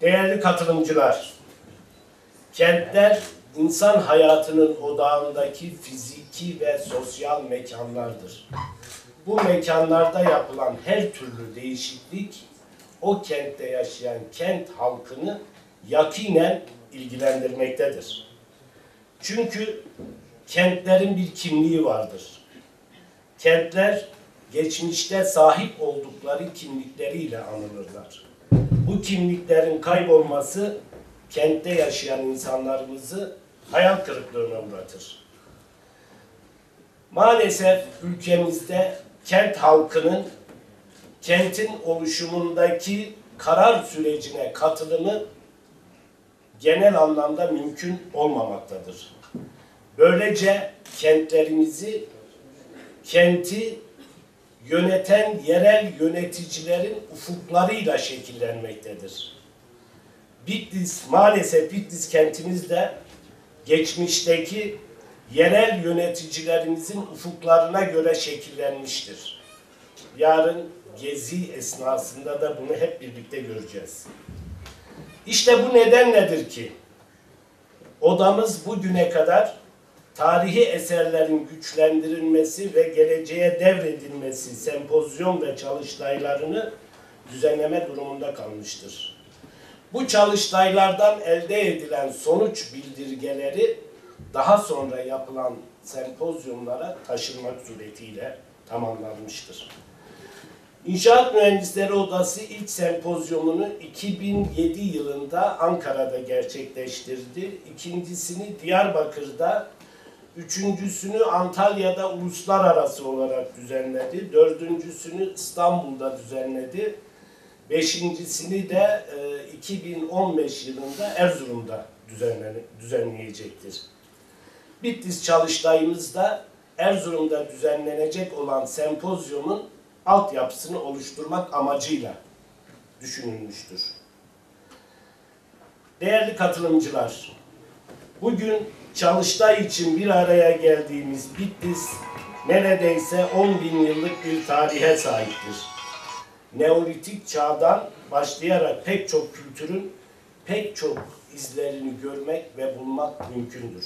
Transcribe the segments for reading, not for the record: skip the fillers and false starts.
Değerli katılımcılar, kentler insan hayatının odağındaki fiziki ve sosyal mekanlardır. Bu mekanlarda yapılan her türlü değişiklik, o kentte yaşayan kent halkını yakinen ilgilendirmektedir. Çünkü kentlerin bir kimliği vardır. Kentler, geçmişte sahip oldukları kimlikleriyle anılırlar. Bu kimliklerin kaybolması, kentte yaşayan insanlarımızı hayal kırıklığına uğratır. Maalesef ülkemizde kent halkının kentin oluşumundaki karar sürecine katılımı genel anlamda mümkün olmamaktadır. Böylece kentlerimizi, kenti yöneten yerel yöneticilerin ufuklarıyla şekillenmektedir. Maalesef Bitlis kentimizde geçmişteki yerel yöneticilerimizin ufuklarına göre şekillenmiştir. Yarın gezi esnasında da bunu hep birlikte göreceğiz. İşte bu neden nedir ki? Odamız bugüne kadar tarihi eserlerin güçlendirilmesi ve geleceğe devredilmesi sempozyum ve çalıştaylarını düzenleme durumunda kalmıştır. Bu çalıştaylardan elde edilen sonuç bildirgeleri daha sonra yapılan sempozyumlara taşınmak suretiyle tamamlanmıştır. İnşaat Mühendisleri Odası ilk sempozyumunu 2007 yılında Ankara'da gerçekleştirdi. İkincisini Diyarbakır'da, üçüncüsünü Antalya'da uluslararası olarak düzenledi. Dördüncüsünü İstanbul'da düzenledi. Beşincisini de 2015 yılında Erzurum'da düzenleyecektir. Bitlis çalıştayımızda Erzurum'da düzenlenecek olan sempozyumun altyapısını oluşturmak amacıyla düşünülmüştür. Değerli katılımcılar, bugün çalıştay için bir araya geldiğimiz Bitlis neredeyse 10.000 yıllık bir tarihe sahiptir. Neolitik çağdan başlayarak pek çok kültürün pek çok izlerini görmek ve bulmak mümkündür.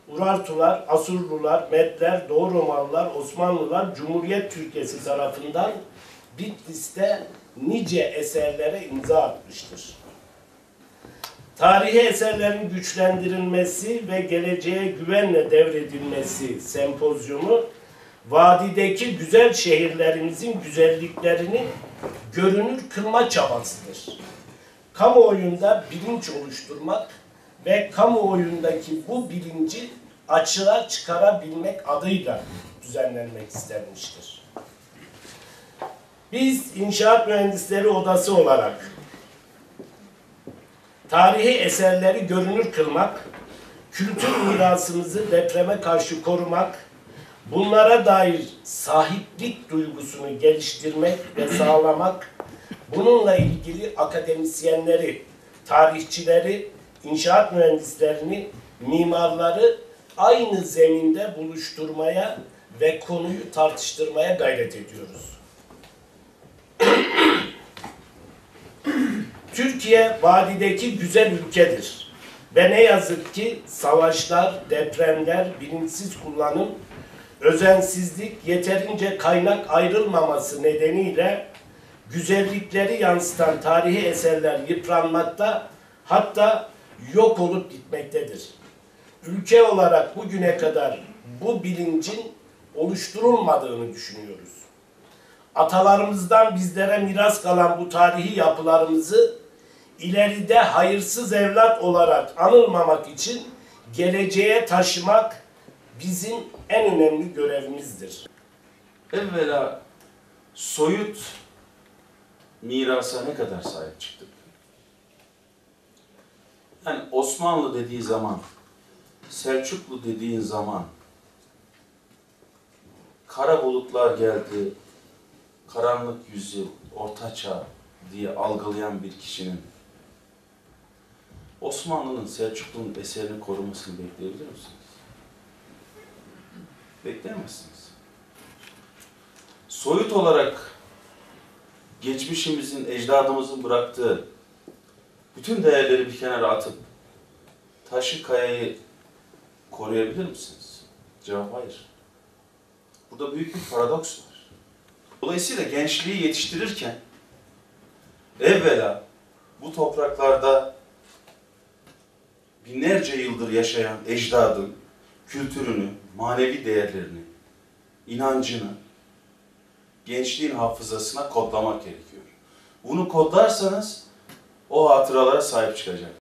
Urartular, Asurlular, Medler, Doğu Romalılar, Osmanlılar, Cumhuriyet Türkiye'si tarafından Bitlis'te nice eserlere imza atmıştır. Tarihi eserlerin güçlendirilmesi ve geleceğe güvenle devredilmesi sempozyumu, vadideki güzel şehirlerimizin güzelliklerini görünür kılma çabasıdır. Kamuoyunda bilinç oluşturmak ve kamuoyundaki bu bilinci açığa çıkarabilmek adıyla düzenlenmek istenmiştir. Biz İnşaat Mühendisleri Odası olarak tarihi eserleri görünür kılmak, kültür mirasımızı depreme karşı korumak, bunlara dair sahiplik duygusunu geliştirmek ve sağlamak, bununla ilgili akademisyenleri, tarihçileri, inşaat mühendislerini, mimarları aynı zeminde buluşturmaya ve konuyu tartıştırmaya gayret ediyoruz. Türkiye vadideki güzel ülkedir ve ne yazık ki savaşlar, depremler, bilinçsiz kullanım, özensizlik, yeterince kaynak ayrılmaması nedeniyle güzellikleri yansıtan tarihi eserler yıpranmakta, hatta yok olup gitmektedir. Ülke olarak bugüne kadar bu bilincin oluşturulmadığını düşünüyoruz. Atalarımızdan bizlere miras kalan bu tarihi yapılarımızı ileride hayırsız evlat olarak anılmamak için geleceğe taşımak bizim en önemli görevimizdir. Evvela soyut mirasa ne kadar sahip çıktık? Yani Osmanlı dediği zaman, Selçuklu dediğin zaman kara bulutlar geldi, karanlık yüzyıl, ortaçağ diye algılayan bir kişinin Osmanlı'nın, Selçuklu'nun eserini korumasını bekleyebilir misiniz? Bekleyemezsiniz. Soyut olarak geçmişimizin, ecdadımızın bıraktığı bütün değerleri bir kenara atıp taşı kayayı koruyabilir misiniz? Cevap hayır. Burada büyük bir paradoks var. Dolayısıyla gençliği yetiştirirken evvela bu topraklarda binlerce yıldır yaşayan ecdadın kültürünü, manevi değerlerini, inancını gençliğin hafızasına kodlamak gerekiyor. Bunu kodlarsanız o hatıralara sahip çıkacak.